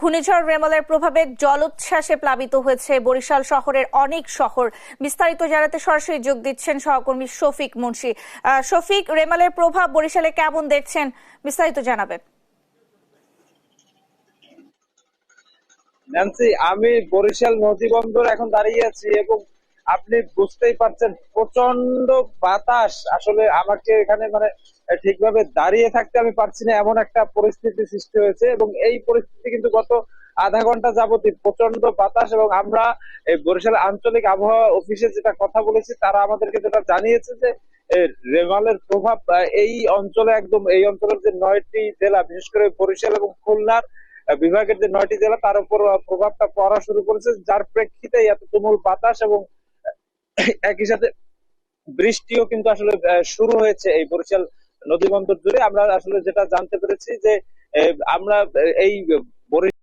ঘূর্ণিঝড় রেমালের প্রভাবে জলোচ্ছ্বাসে প্লাবিত হয়েছে বরিশাল শহরের অনেক শহর। বিস্তারিত জানাতে সরাসরি যোগ দিচ্ছেন সহকর্মী শফিক মুন্সি। শফিক, রেমালের প্রভাব বরিশালে কেমন দেখছেন, বিস্তারিত জানাবেন। ন্যান্সি, আমি বরিশাল নদী বন্দর এখন দাঁড়িয়ে আছি এবং আপনি বুঝতেই পারছেন প্রচন্ড বাতাস। আসলে আমাকে এখানে ঠিকভাবে দাঁড়িয়ে থাকতে আমি পারছি না, এমন একটা পরিস্থিতি সৃষ্টি হয়েছে এবং এই পরিস্থিতি কিন্তু গত আধা ঘন্টা যাবতই প্রচন্ড বাতাস। এবং আমরা এই বরিশাল আঞ্চলিক আবহাওয়া অফিসে যেটা কথা বলেছি, তারা আমাদেরকে যেটা জানিয়েছে যে রেমালের প্রভাব এই অঞ্চলে একদম এই অঞ্চলের যে 9টি জেলা, বিশেষ করে বরিশাল এবং খুলনার বিভাগের যে 9টি জেলা, তার উপর প্রভাবটা পড়া শুরু করেছে, যার প্রেক্ষিতে এত তুমুল বাতাস এবং একই সাথে বৃষ্টিও কিন্তু আসলে শুরু হয়েছে এই বরিশাল নদীবন্দর জুড়ে। আমরা আসলে যেটা জানতে পেরেছি যে আমরা এই